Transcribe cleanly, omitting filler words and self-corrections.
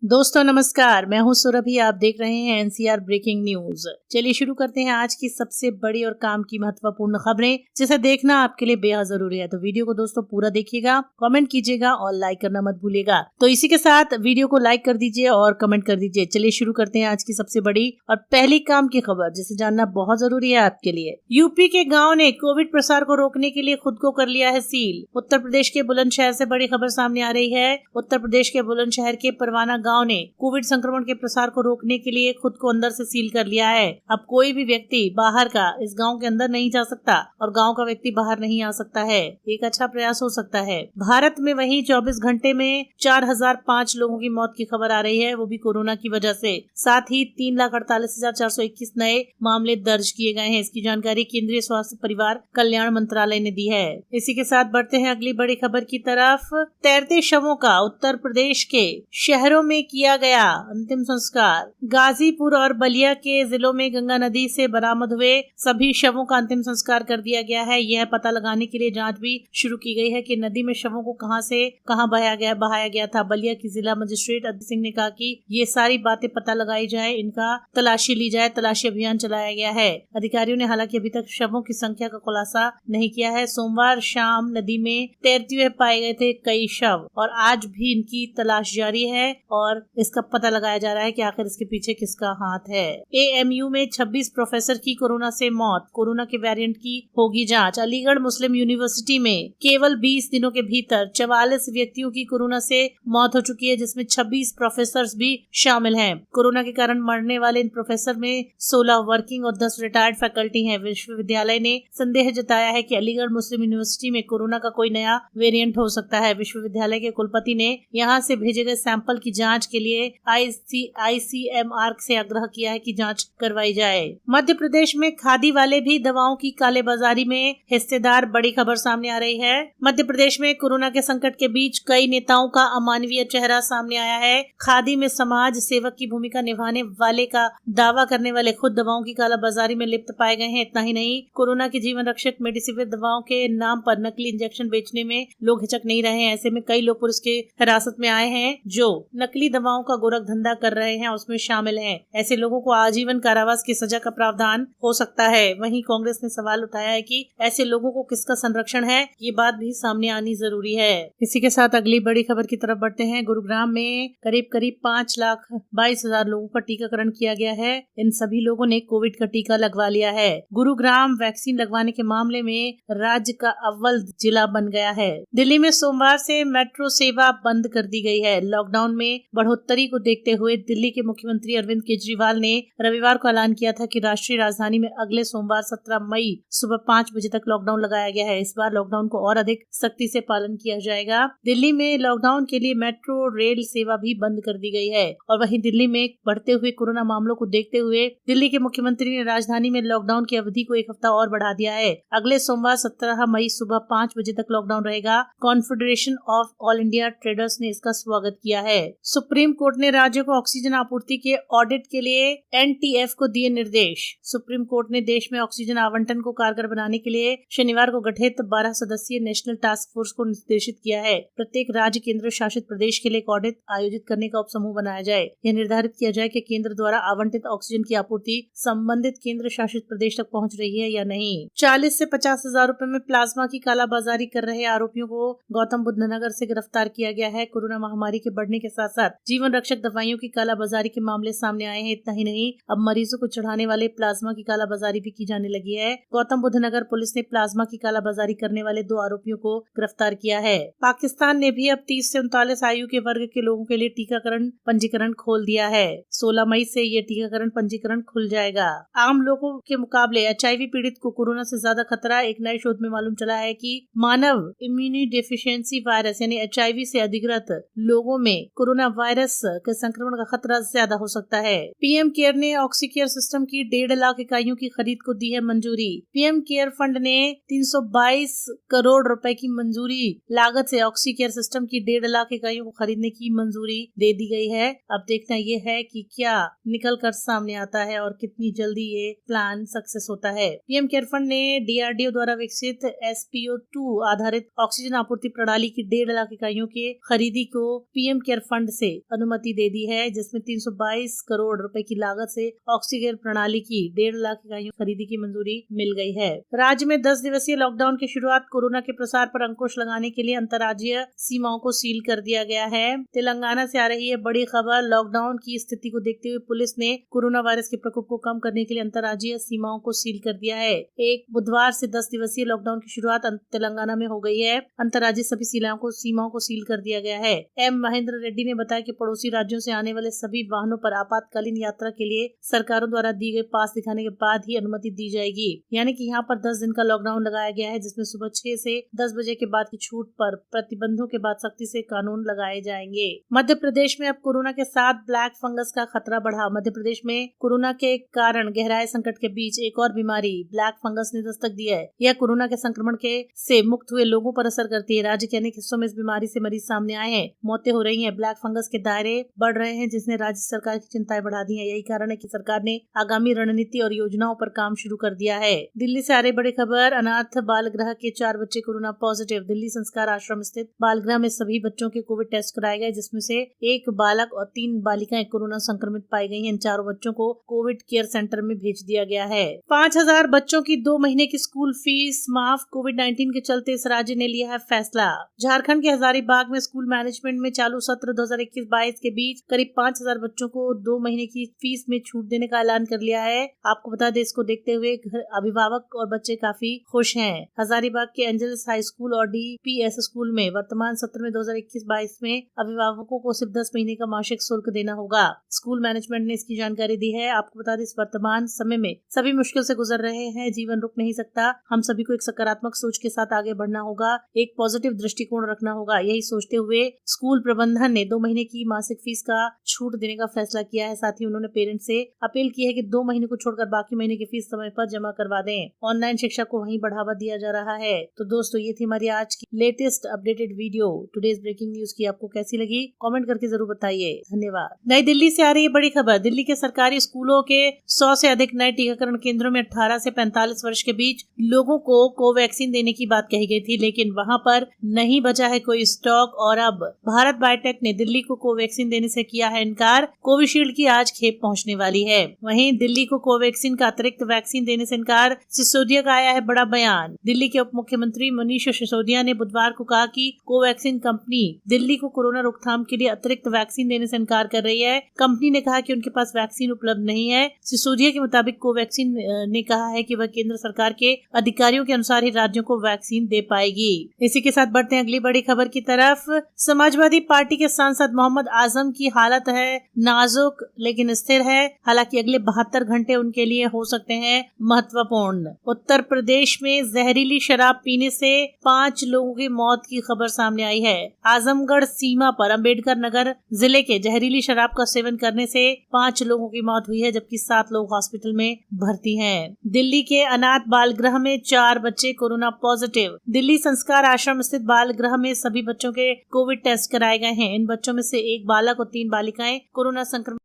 दोस्तों नमस्कार, मैं हूं सुरभि। आप देख रहे हैं एनसीआर ब्रेकिंग न्यूज। चलिए शुरू करते हैं आज की सबसे बड़ी और काम की महत्वपूर्ण खबरें, जिसे देखना आपके लिए बेहद जरूरी है। तो वीडियो को दोस्तों पूरा देखिएगा, कमेंट कीजिएगा और लाइक करना मत भूलिएगा। तो इसी के साथ वीडियो को लाइक कर दीजिए और कमेंट कर दीजिए। चलिए शुरू करते हैं आज की सबसे बड़ी और पहली काम की खबर, जिसे जानना बहुत जरूरी है आपके लिए। यूपी के गाँव ने कोविड प्रसार को रोकने के लिए खुद को कर लिया है सील। उत्तर प्रदेश के बुलंदशहर से बड़ी खबर सामने आ रही है। उत्तर प्रदेश के बुलंदशहर के परवाना गांव ने कोविड संक्रमण के प्रसार को रोकने के लिए खुद को अंदर से सील कर लिया है। अब कोई भी व्यक्ति बाहर का इस गांव के अंदर नहीं जा सकता और गांव का व्यक्ति बाहर नहीं आ सकता है। एक अच्छा प्रयास हो सकता है। भारत में वहीं 24 घंटे में 4005 लोगों की मौत की खबर आ रही है, वो भी कोरोना की वजह से। साथ ही 3,48,421 नए मामले दर्ज किए गए हैं। इसकी जानकारी केंद्रीय स्वास्थ्य परिवार कल्याण मंत्रालय ने दी है। इसी के साथ बढ़ते हैं अगली बड़ी खबर की तरफ। तैरते शवों का उत्तर प्रदेश के शहरों में किया गया अंतिम संस्कार। गाजीपुर और बलिया के जिलों में गंगा नदी से बरामद हुए सभी शवों का अंतिम संस्कार कर दिया गया है। यह पता लगाने के लिए जांच भी शुरू की गई है कि नदी में शवों को कहां से कहां बहाया गया था। बलिया की जिला मजिस्ट्रेट अदिति सिंह ने कहा कि ये सारी बातें पता लगाई जाए, इनका तलाशी ली जाए। तलाशी अभियान चलाया गया है। अधिकारियों ने हालांकि अभी तक शवों की संख्या का खुलासा नहीं किया है। सोमवार शाम नदी में तैरते हुए पाए गए थे कई शव और आज भी इनकी तलाश जारी है और इसका पता लगाया जा रहा है कि आखिर इसके पीछे किसका हाथ है। एएमयू में 26 प्रोफेसर की कोरोना से मौत। कोरोना के वेरिएंट की होगी जांच। अलीगढ़ मुस्लिम यूनिवर्सिटी में केवल 20 दिनों के भीतर 44 व्यक्तियों की कोरोना से मौत हो चुकी है, जिसमें 26 प्रोफेसर भी शामिल हैं। कोरोना के कारण मरने वाले इन प्रोफेसर में 16 वर्किंग और 10 रिटायर्ड फैकल्टी हैं। विश्वविद्यालय ने संदेह जताया है कि अलीगढ़ मुस्लिम यूनिवर्सिटी में कोरोना का कोई नया वेरिएंट हो सकता है। विश्वविद्यालय के कुलपति ने यहाँ से भेजे गए सैंपल की जांच के लिए आईसीएमआर से आग्रह किया है कि जांच करवाई जाए। मध्य प्रदेश में खादी वाले भी दवाओं की कालेबाजारी में हिस्सेदार। बड़ी खबर सामने आ रही है। मध्य प्रदेश में कोरोना के संकट के बीच कई नेताओं का अमानवीय चेहरा सामने आया है। खादी में समाज सेवक की भूमिका निभाने वाले का दावा करने वाले खुद दवाओं की कालाबाजारी में लिप्त पाए गए हैं। इतना ही नहीं, कोरोना की जीवन रक्षक मेडिसिविर दवाओं के नाम पर नकली इंजेक्शन बेचने में लोग हिचक नहीं रहे हैं। ऐसे में कई लोग पुलिस के हिरासत में आए हैं जो नकली दवाओं का गोरख धंधा कर रहे हैं, उसमें शामिल हैं। ऐसे लोगों को आजीवन कारावास की सजा का प्रावधान हो सकता है। वहीं कांग्रेस ने सवाल उठाया है कि ऐसे लोगों को किसका संरक्षण है, ये बात भी सामने आनी जरूरी है। इसी के साथ अगली बड़ी खबर की तरफ बढ़ते हैं। गुरुग्राम में करीब 5,22,000 लोगों का टीकाकरण किया गया है। इन सभी लोगों ने कोविड का टीका लगवा लिया है। गुरुग्राम वैक्सीन लगवाने के मामले में राज्य का अव्वल जिला बन गया है। दिल्ली में सोमवार से मेट्रो सेवा बंद कर दी गई है। लॉकडाउन में बढ़ोतरी को देखते हुए दिल्ली के मुख्यमंत्री अरविंद केजरीवाल ने रविवार को ऐलान किया था कि राष्ट्रीय राजधानी में अगले सोमवार 17 मई सुबह 5 बजे तक लॉकडाउन लगाया गया है। इस बार लॉकडाउन को और अधिक सख्ती से पालन किया जाएगा। दिल्ली में लॉकडाउन के लिए मेट्रो रेल सेवा भी बंद कर दी गई है। और वहीं दिल्ली में बढ़ते हुए कोरोना मामलों को देखते हुए दिल्ली के मुख्यमंत्री ने राजधानी में लॉकडाउन की अवधि को 1 हफ्ता और बढ़ा दिया है। अगले सोमवार 17 मई सुबह 5 बजे तक लॉकडाउन रहेगा। Confederation of all India traders ने इसका स्वागत किया है। सुप्रीम कोर्ट ने राज्यों को ऑक्सीजन आपूर्ति के ऑडिट के लिए एनटीएफ को दिए निर्देश। सुप्रीम कोर्ट ने देश में ऑक्सीजन आवंटन को कारगर बनाने के लिए शनिवार को गठित 12 सदस्यीय नेशनल टास्क फोर्स को निर्देशित किया है। प्रत्येक राज्य केंद्र शासित प्रदेश के लिए एक ऑडिट आयोजित करने का उपसमूह बनाया जाए। यह निर्धारित किया जाए कि केंद्र द्वारा आवंटित ऑक्सीजन की आपूर्ति संबंधित केंद्र शासित प्रदेश तक पहुंच रही है या नहीं। 40 से 50 हजार रूपए में प्लाज्मा की कालाबाजारी कर रहे आरोपियों को गौतम बुद्ध नगर से गिरफ्तार किया गया है। कोरोना महामारी के बढ़ने के साथ साथ जीवन रक्षक दवाइयों की कालाबाजारी के मामले सामने आए हैं। इतना ही नहीं, अब मरीजों को चढ़ाने वाले प्लाज्मा की कालाबाजारी भी की जाने लगी है। गौतम बुद्ध नगर पुलिस ने प्लाज्मा की कालाबाजारी करने वाले 2 आरोपियों को गिरफ्तार किया है। पाकिस्तान ने भी अब 30 से 39 आयु के वर्ग के लोगों के लिए टीकाकरण पंजीकरण खोल दिया है। 16 मई से ये टीकाकरण पंजीकरण खुल जाएगा। आम लोगों के मुकाबले एचआईवी पीड़ित को कोरोना से ज्यादा खतरा। एक नए शोध में मालूम चला है कि मानव इम्यूनी डेफिशिएंसी वायरस यानी एचआईवी से अधिग्रस्त लोगों में कोरोना वायरस के संक्रमण का खतरा ज्यादा हो सकता है। पीएम केयर ने ऑक्सीकेयर सिस्टम की 1.5 लाख इकाइयों की खरीद को दी है मंजूरी। पीएम केयर फंड ने 322 करोड़ रुपए की मंजूरी लागत से ऑक्सीकेयर सिस्टम की 1.5 लाख इकाइयों को खरीदने की मंजूरी दे दी गई है। अब देखना ये है कि क्या निकल कर सामने आता है और कितनी जल्दी ये प्लान सक्सेस होता है। पीएम केयर फंड ने डीआरडीओ द्वारा विकसित SPO2 आधारित ऑक्सीजन आपूर्ति प्रणाली की 1.5 लाख इकाइयों के खरीदी को पीएम केयर फंड से से अनुमति दे दी है, जिसमें 322 करोड़ रुपए की लागत से ऑक्सीकेयर प्रणाली की 1.5 लाख इकाइयों खरीदी की मंजूरी मिल गई है। राज्य में 10 दिवसीय लॉकडाउन की शुरुआत कोरोना के प्रसार पर अंकुश लगाने के लिए अंतर्राज्यीय सीमाओं को सील कर दिया गया है। तेलंगाना से आ रही है बड़ी खबर। लॉकडाउन की स्थिति को देखते हुए पुलिस ने कोरोना वायरस के प्रकोप को कम करने के लिए अंतर्राज्यीय सीमाओं को सील कर दिया है। एक बुधवार से 10 दिवसीय लॉकडाउन की शुरुआत तेलंगाना में हो गई है। अंतर्राज्यीय सभी सीमाओं को सील कर दिया गया है। एम महेंद्र रेड्डी ने बताया कि पड़ोसी राज्यों से आने वाले सभी वाहनों पर आपातकालीन यात्रा के लिए सरकारों द्वारा दी गई पास दिखाने के बाद ही अनुमति दी जाएगी। यानी कि यहाँ पर 10 दिन का लॉकडाउन लगाया गया है, जिसमें सुबह 6 से 10 बजे के बाद की छूट पर प्रतिबंधों के बाद सख्ती से कानून लगाए जाएंगे। मध्य प्रदेश में अब कोरोना के साथ ब्लैक फंगस का खतरा बढ़ा। मध्य प्रदेश में कोरोना के कारण गहराए संकट के बीच एक और बीमारी ब्लैक फंगस ने दस्तक दी है। यह कोरोना के संक्रमण से मुक्त हुए लोगों पर असर करती है। राज्य के अनेक हिस्सों में इस बीमारी से मरीज सामने आए हैं, मौतें हो रही हैं। ब्लैक फंगस के दायरे बढ़ रहे हैं, जिसने राज्य सरकार की चिंताएं बढ़ा दी हैं। यही कारण है कि सरकार ने आगामी रणनीति और योजनाओं पर काम शुरू कर दिया है। दिल्ली से आ रही बड़ी खबर। अनाथ बाल गृह के 4 बच्चे कोरोना पॉजिटिव। दिल्ली संस्कार आश्रम स्थित बाल गृह में सभी बच्चों के कोविड टेस्ट कराए गए, जिसमें से 1 बालक और 3 बालिकाएं कोरोना संक्रमित पाई गई हैं। इन चारों बच्चों को कोविड केयर सेंटर में भेज दिया गया है। 5000 बच्चों की 2 महीने की स्कूल फीस माफ। कोविड-19 के चलते इस राज्य ने लिया है फैसला। झारखंड के हजारीबाग में स्कूल मैनेजमेंट में चालू सत्र 2021-22 के बीच करीब 5000 बच्चों को 2 महीने की फीस में छूट देने का ऐलान कर लिया है। आपको बता दें, इसको देखते हुए अभिभावक और बच्चे काफी खुश हैं। हजारीबाग के एंजल्स हाई स्कूल और DPS स्कूल में वर्तमान सत्र में 2021-22 में अभिभावकों को सिर्फ 10 महीने का मासिक शुल्क देना होगा। स्कूल मैनेजमेंट ने इसकी जानकारी दी है। आपको बता दें, इस वर्तमान समय में सभी मुश्किल से गुजर रहे हैं। जीवन रुक नहीं सकता। हम सभी को एक सकारात्मक सोच के साथ आगे बढ़ना होगा, एक पॉजिटिव दृष्टिकोण रखना होगा। यही सोचते हुए स्कूल प्रबंधन ने 2 महीने की मासिक फीस का छूट देने का फैसला किया है। साथ ही उन्होंने पेरेंट्स से अपील की है कि 2 महीने को छोड़कर बाकी महीने की फीस समय पर जमा करवा दें। ऑनलाइन शिक्षा को वहीं बढ़ावा दिया जा रहा है। तो दोस्तों, ये थी हमारी आज की latest updated video today's breaking news की। आपको कैसी लगी कमेंट करके जरूर बताइए। धन्यवाद। नई दिल्ली से आ रही है बड़ी खबर। दिल्ली के सरकारी स्कूलों के 100 से अधिक नए टीकाकरण केंद्रों में 18 से 45 वर्ष के बीच लोगों को कोवैक्सीन देने की बात कही गई थी, लेकिन वहां पर नहीं बचा है कोई स्टॉक। और अब भारत बायोटेक ने दिल्ली को कोवैक्सीन देने से किया है इनकार। कोविशील्ड की आज खेप पहुंचने वाली है। वहीं दिल्ली को कोवैक्सीन का अतिरिक्त वैक्सीन देने से इनकार। सिसोदिया का आया है बड़ा बयान। दिल्ली के उप मुख्यमंत्री मनीष सिसोदिया ने बुधवार को कहा कि कोवैक्सीन कंपनी दिल्ली को कोरोना रोकथाम के लिए अतिरिक्त वैक्सीन देने से इनकार कर रही है। कंपनी ने कहा कि उनके पास वैक्सीन उपलब्ध नहीं है। सिसोदिया के मुताबिक कोवैक्सीन ने कहा है कि वह केंद्र सरकार के अधिकारियों के अनुसार ही राज्यों को वैक्सीन दे पाएगी। इसी के साथ बढ़ते हैं अगली बड़ी खबर की तरफ। समाजवादी पार्टी के सांसद मोहम्मद आजम की हालत है नाजुक लेकिन स्थिर है। हालांकि अगले 72 घंटे उनके लिए हो सकते हैं महत्वपूर्ण। उत्तर प्रदेश में जहरीली शराब पीने से 5 लोगों की मौत की खबर सामने आई है। आजमगढ़ सीमा पर अंबेडकर नगर जिले के जहरीली शराब का सेवन करने से 5 लोगों की मौत हुई है, जबकि 7 लोग हॉस्पिटल में भर्ती हैं। दिल्ली के अनाथ बाल गृह में 4 बच्चे कोरोना पॉजिटिव। दिल्ली संस्कार आश्रम स्थित बाल गृह में सभी बच्चों के कोविड टेस्ट कराए गए हैं। इन बच्चों में से 1 बालक और 3 बालिकाएं कोरोना संक्रमित